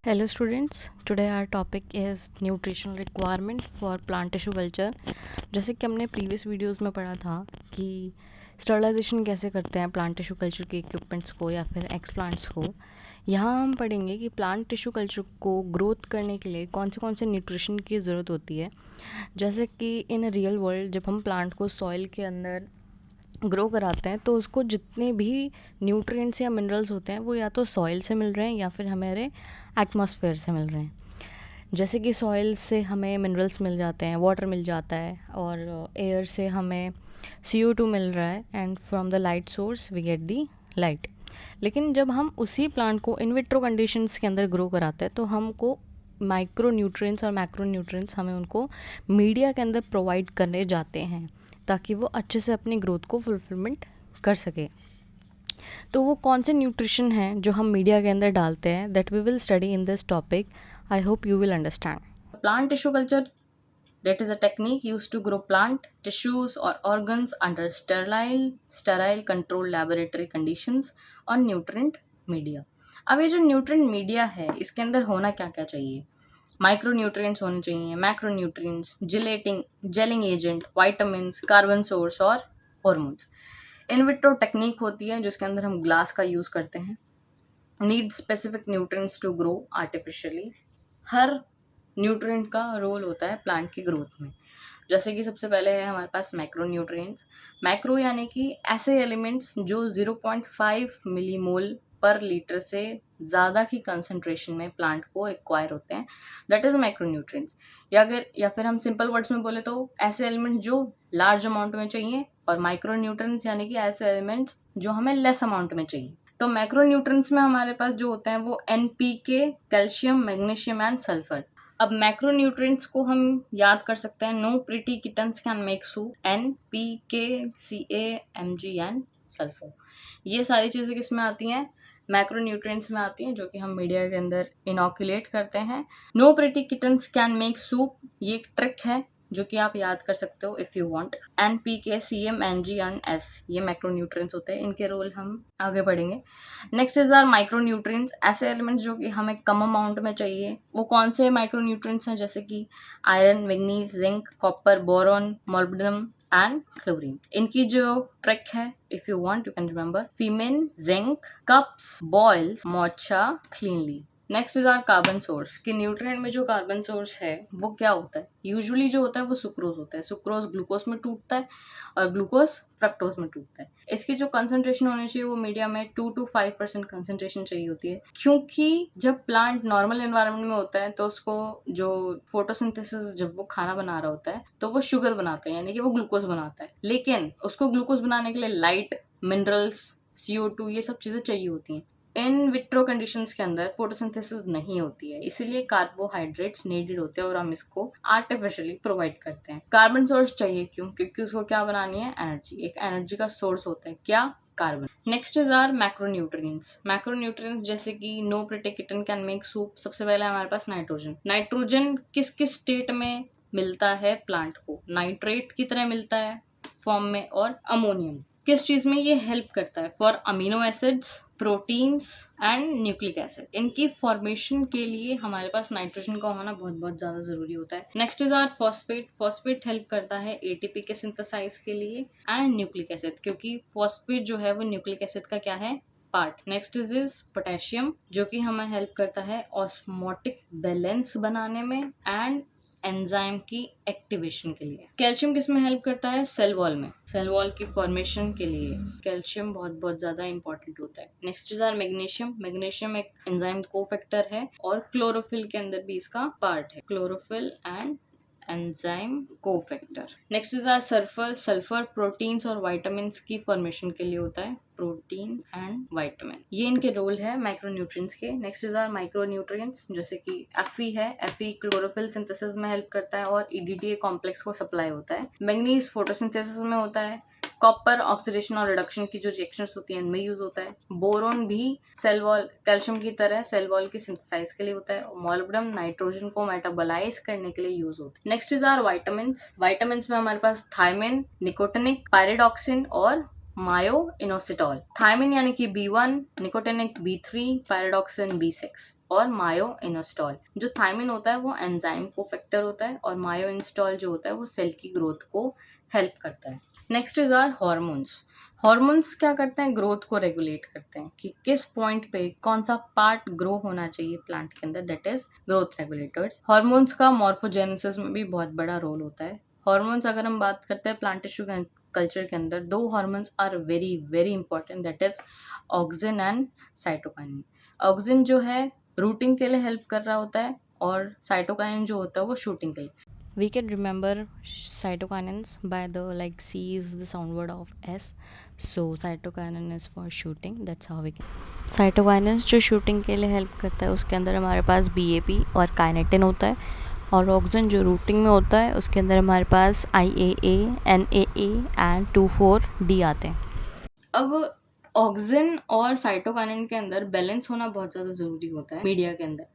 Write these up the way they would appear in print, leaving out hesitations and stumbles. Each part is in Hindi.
Hello students, today our topic is nutritional requirement for plant tissue culture। जैसे कि हमने प्रीवियस वीडियोस में पढ़ा था कि स्टरलाइजेशन कैसे करते हैं प्लांट टिश्यू कल्चर के इक्विपमेंट्स को या फिर एक्सप्लांट्स को। यहाँ हम पढ़ेंगे कि प्लांट टिश्यू कल्चर को ग्रोथ करने के लिए कौन से न्यूट्रिशन की ज़रूरत होती है। जैसे कि इन रियल वर्ल्ड जब हम प्लांट को सॉइल के अंदर ग्रो कराते हैं तो उसको जितने भी न्यूट्रिएंट्स या मिनरल्स होते हैं वो या तो सॉइल से मिल रहे हैं या फिर हमारे एटमॉस्फेयर से मिल रहे हैं। जैसे कि सॉइल से हमें मिनरल्स मिल जाते हैं, वाटर मिल जाता है, और एयर से हमें CO2 मिल रहा है, and from the light source we get the light. लेकिन जब हम उसी प्लांट को इन विट्रो कंडीशंस के अंदर ग्रो कराते हैं तो हमको माइक्रो न्यूट्रिएंट्स और मैक्रो न्यूट्रिएंट्स हमें उनको मीडिया के अंदर प्रोवाइड करने जाते हैं ताकि वो अच्छे से अपनी ग्रोथ को फुलफिलमेंट कर सके। तो वो कौन से न्यूट्रिशन हैं जो हम मीडिया के अंदर डालते हैं, that we will study in this topic. I hope you will understand. Plant tissue culture, that is a technique used to grow plant tissues or organs under sterile controlled laboratory conditions और nutrient media। अब ये जो न्यूट्रिएंट मीडिया है इसके अंदर होना क्या क्या चाहिए? माइक्रो न्यूट्रिएंट्स होने चाहिए, macro nutrients, gelling agent, vitamins, carbon source और हॉर्मोन्स। इन विट्रो टेक्निक होती है जिसके अंदर हम ग्लास का यूज़ करते हैं। Need specific nutrients to grow artificially. हर न्यूट्रिएंट का रोल होता है प्लांट की ग्रोथ में। जैसे कि सबसे पहले है हमारे पास मैक्रो न्यूट्रिएंट्स। मैक्रो यानी कि ऐसे एलिमेंट्स जो 0.5 मिलीमोल पर लीटर से ज़्यादा की कंसंट्रेशन में प्लांट को रिक्वायर होते हैं, दैट इज़ मैक्रो न्यूट्रिएंट्स। या फिर हम सिंपल वर्ड्स में बोले तो ऐसे एलिमेंट्स जो लार्ज अमाउंट में चाहिए, और माइक्रो न्यूट्रिएंट्स यानी कि ऐसे एलिमेंट्स जो हमें लेस अमाउंट में चाहिए। तो मैक्रो न्यूट्रिएंट्स में हमारे पास जो होते हैं वो NPK, calcium, magnesium and sulphur. अब मैक्रो न्यूट्रिएंट्स को हम याद कर सकते हैं। Know pretty kittens can make soup, NPK, CA, Mg and sulphur. ये सारी चीज़ें किस में आती हैं? मैक्रो न्यूट्रिएंट्स में आती हैं, जो कि हम मीडिया के अंदर इनॉक्यूलेट करते हैं। Know pretty kittens can make soup, ये एक ट्रिक है जो कि आप याद कर सकते हो if you want. NPK, CM, Mg and S, ये मैक्रो न्यूट्रिएंट्स होते हैं, इनके रोल हम आगे पढ़ेंगे। Next is our micro nutrients, ऐसे एलिमेंट्स जो कि हमें कम अमाउंट में चाहिए। वो कौन से माइक्रो न्यूट्रिएंट्स हैं? जैसे कि iron, manganese, zinc, copper, boron, molybdenum and chlorine. इनकी जो ट्रिक है, if you want you can remember: femen, zinc, cups, boils, mocha, cleanly. Next is our carbon source, कि न्यूट्रिएंट में जो कार्बन सोर्स है वो क्या होता है? यूजुअली जो होता है वो सुक्रोज होता है। सुक्रोज ग्लूकोज में टूटता है और ग्लूकोज फ्रक्टोज में टूटता है। इसकी जो कंसंट्रेशन होनी चाहिए वो मीडिया में 2 to 5% कंसंट्रेशन चाहिए होती है, क्योंकि जब प्लांट नॉर्मल एनवायरनमेंट में होता है तो उसको जो फोटोसिंथेसिस, जब वो खाना बना रहा होता है तो वो शुगर बनाता है, यानी कि वो ग्लूकोज बनाता है। लेकिन उसको ग्लूकोज बनाने के लिए लाइट, मिनरल्स, CO2, ये सब चीज़ें चाहिए होती हैं। इन विट्रो कंडीशंस के अंदर फोटोसिंथेसिस नहीं होती है, इसीलिए कार्बोहाइड्रेट्स नीडेड होते हैं और हम इसको आर्टिफिशियली प्रोवाइड करते हैं। कार्बन सोर्स चाहिए क्यों? क्योंकि उसको क्या बनानी है? एनर्जी। एक एनर्जी का सोर्स होता है क्या? Carbon. Next is our macronutrients. Macronutrients जैसे कि no pretty kitten can make soup. सबसे पहले हमारे पास नाइट्रोजन। नाइट्रोजन किस किस स्टेट में मिलता है प्लांट को? नाइट्रेट की तरह मिलता है फॉर्म में, और अमोनियम। किस चीज में ये हेल्प करता है? For amino acids, proteins and nucleic acid. इनकी फॉर्मेशन के लिए हमारे पास नाइट्रोजन का होना बहुत बहुत ज़्यादा ज़रूरी होता है। Next is our phosphate. Phosphate help करता है ATP के सिंथेसाइज के लिए, एंड न्यूक्लिक एसिड, क्योंकि फॉस्फेट जो है वो न्यूक्लिक एसिड का क्या है? पार्ट। नेक्स्ट इज पोटेशियम, जो कि हमें हेल्प करता है ऑस्मोटिक बैलेंस बनाने में एंड एंजाइम की एक्टिवेशन के लिए। कैल्शियम किस में हेल्प करता है? सेल वॉल में। सेल वॉल की फॉर्मेशन के लिए कैल्शियम बहुत बहुत ज़्यादा इंपॉर्टेंट होता है। Next is our magnesium. Magnesium एक एंजाइम कोफैक्टर है और क्लोरोफिल के अंदर भी इसका पार्ट है। Chlorophyll and enzyme cofactor. Next is our sulphur. Sulphur proteins और वाइटामिन्स की फॉर्मेशन के लिए होता है। प्रोटीन एंड वाइटामिन, ये इनके रोल है माइक्रोन्यूट्रिएंट्स के। नेक्स्ट इज आर माइक्रोन्यूट्रिएंट्स, जैसे कि Fe है। Fe क्लोरोफिल सिंथेसिस में हेल्प करता है और EDTA कॉम्प्लेक्स को सप्लाई होता है। मैग्नीज फोटोसिंथेसिस में होता है। कॉपर ऑक्सीडेशन और रिडक्शन की जो रिएक्शंस होती हैं इनमें यूज होता है। बोरोन भी सेल वॉल, कैल्शियम की तरह सेल वॉल की सिंथेसाइज के लिए होता है। मोलिब्डेनम नाइट्रोजन को मेटाबोलाइज करने के लिए यूज होता है। Next is our vitamins. Vitamins में हमारे पास थायमिन, निकोटिनिक, पायरिडॉक्सिन और मायो इनोसिटॉल, थायमिन यानी कि B1, nicotinic B3, pyridoxine B6 और मायो इनोसिटॉल। जो थायमिन होता है वो एंजाइम को फैक्टर होता है और मायो इनोसिटॉल जो होता है वो सेल की ग्रोथ को हेल्प करता है। Next is our hormones. Hormones क्या करते हैं, ग्रोथ को रेगुलेट करते हैं कि किस पॉइंट पे कौन सा पार्ट ग्रो होना चाहिए प्लांट के अंदर, that is growth regulators. Hormones का मॉर्फोजेनेसिस में भी बहुत बड़ा रोल होता है। हॉर्मोन्स अगर हम बात करते हैं प्लांट टिश्यू कल्चर के अंदर, दो hormones are very very important, that is auxin and cytokinin. Auxin जो है रूटिंग के लिए हेल्प कर रहा होता है और साइटोकाइनिन जो होता है वो शूटिंग के लिए। We can remember cytokinins by the like C is the sound word of S, so cytokinin is for shooting, that's how we can. cytokinins जो shooting के लिए हेल्प करता है उसके अंदर हमारे पास BAP और काइनेटिन होता है, और ऑक्सिन जो रूटिंग में होता है उसके अंदर हमारे पास IAA, NAA एंड 2,4-D आते हैं। अब ऑक्सिन और साइटोकाइनिन के अंदर बैलेंस होना बहुत ज़्यादा ज़रूरी होता है मीडिया के अंदर।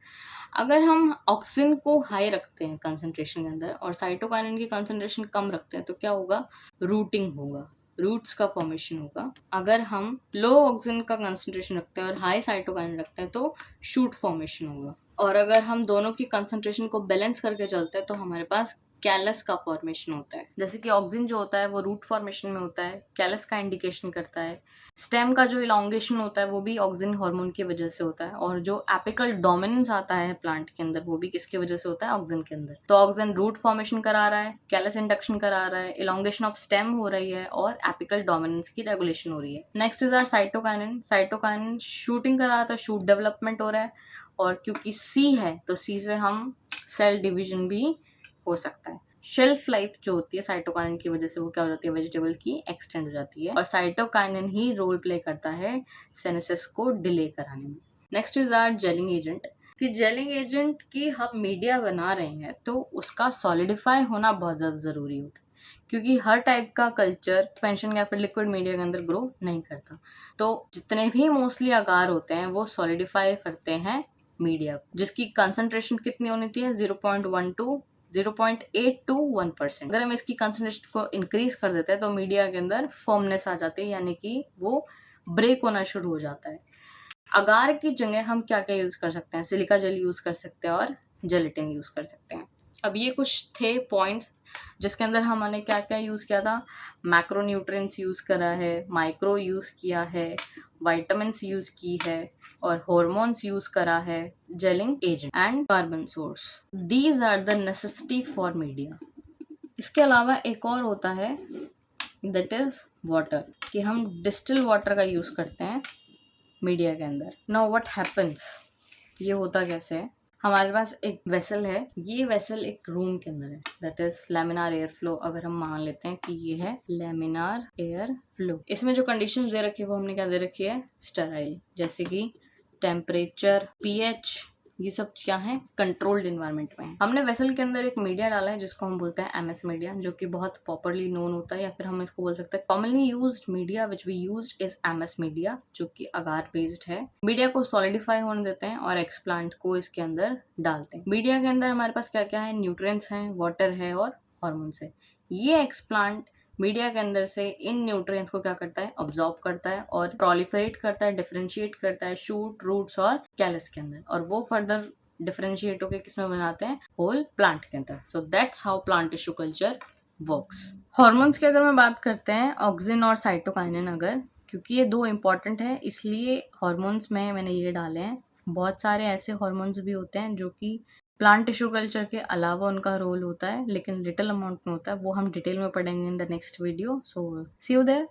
अगर हम ऑक्सिन को हाई रखते हैं कंसंट्रेशन के अंदर और साइटोकाइनिन की कंसंट्रेशन कम रखते हैं तो क्या होगा, रूटिंग होगा, रूट्स का फॉर्मेशन होगा। अगर हम लो ऑक्सिन का कंसंट्रेशन रखते हैं और हाई साइटोकाइनिन रखते हैं तो शूट फॉर्मेशन होगा। और अगर हम दोनों की कंसंट्रेशन को बैलेंस करके चलते हैं तो हमारे पास कैलस का फॉर्मेशन होता है। जैसे कि ऑक्सिन जो होता है वो रूट फॉर्मेशन में होता है, कैलस का इंडिकेशन करता है। स्टेम का जो इलॉन्गेशन होता है वो भी ऑक्सिन हार्मोन की वजह से होता है, और जो एपिकल डोमिनेंस आता है प्लांट के अंदर वो भी किसकी वजह से होता है, ऑक्सिन के अंदर। तो ऑक्सिन रूट फॉर्मेशन करा रहा है, कैलस इंडक्शन करा रहा है, इलॉन्गेशन ऑफ स्टेम हो रही है और एपिकल डोमिनेंस की रेगुलेशन हो रही है। Next is our cytokinin. Cytokinin shooting करा रहा है तो शूट डेवलपमेंट हो रहा है, और क्योंकि सी है तो सी से हम सेल डिवीजन भी हो सकता है। शेल्फ लाइफ जो होती है साइटोकाइनिन की वजह से वो क्या हो जाती है, वेजिटेबल की एक्सटेंड हो जाती है, और साइटोकाइनिन ही रोल प्ले करता है सेनेसिस को डिले कराने में। Next is our gelling agent. कि जेलिंग एजेंट की हम मीडिया बना रहे हैं तो उसका सॉलिडिफाई होना बहुत ज़्यादा ज़रूरी होता है, क्योंकि हर टाइप का कल्चर एक्सपेंशन या फिर लिक्विड मीडिया के अंदर ग्रो नहीं करता। तो जितने भी मोस्टली आकार होते हैं वो सॉलिडिफाई करते हैं मीडिया, जिसकी कंसंट्रेशन कितनी होनी थी, 0.8 to 1%। अगर हम इसकी कंसंट्रेशन को इंक्रीज कर देते हैं तो मीडिया के अंदर फॉर्मनेस आ जाती है, यानी कि वो ब्रेक होना शुरू हो जाता है। अगार की जगह हम क्या क्या यूज़ कर सकते हैं, सिलिका जेल यूज़ कर सकते हैं और जेलेटिन यूज़ कर सकते हैं। अब ये कुछ थे पॉइंट्स जिसके अंदर हमने क्या क्या यूज़ किया था, मैक्रो न्यूट्रिएंट्स यूज़ करा है, माइक्रो यूज़ किया है, वाइटामिन्स यूज़ की है और हॉर्मोन्स यूज़ करा है, gelling agent and carbon source. These are the necessity for media. इसके अलावा एक और होता है दैट इज़ वाटर, कि हम डिस्टिल वाटर का यूज़ करते हैं मीडिया के अंदर। नाउ व्हाट हैपन्स, ये होता कैसे है, हमारे पास एक वेसल है, ये वेसल एक रूम के अंदर है, that is laminar air flow. अगर हम मान लेते हैं कि ये है लैमिनार एयर फ्लो, इसमें जो कंडीशंस दे रखी है वो हमने क्या दे रखी है, स्टेराइल, जैसे कि टेम्परेचर, पीएच, ये सब क्या है, कंट्रोल्ड इन्वायरमेंट में है। हमने वेसल के अंदर एक मीडिया डाला है जिसको हम बोलते हैं एमएस मीडिया, जो कि बहुत पॉपुलरली नोन होता है, या फिर हम इसको बोल सकते हैं commonly used media which we used is MS media, जो कि अगार बेस्ड है। मीडिया को सॉलिडिफाई होने देते हैं और एक्सप्लांट को इसके अंदर डालते हैं। मीडिया के अंदर हमारे पास क्या क्या है, न्यूट्रिएंट्स हैं, वाटर है और हॉर्मोन्स है। ये एक्सप्लांट मीडिया के अंदर से इन न्यूट्रिएंट्स को क्या करता है, ऑब्जॉर्ब करता है और प्रोलिफरेट करता है, डिफरेंशिएट करता है शूट, रूट्स और कैलस के अंदर, और वो फर्दर डिफरेंशिएट होकर किसमें बनाते हैं, होल प्लांट के अंदर। So that's how plant tissue culture works. Hormones की अगर मैं बात करते हैं, ऑक्सिन और साइटोकाइनिन, अगर क्योंकि ये दो इंपॉर्टेंट है इसलिए हॉर्मोन्स में मैंने ये डाले हैं। बहुत सारे ऐसे हॉर्मोन्स भी होते हैं जो कि प्लांट टिश्यू कल्चर के अलावा उनका रोल होता है, लेकिन लिटिल अमाउंट में होता है, वो हम डिटेल में पढ़ेंगे in the next video. So see you there.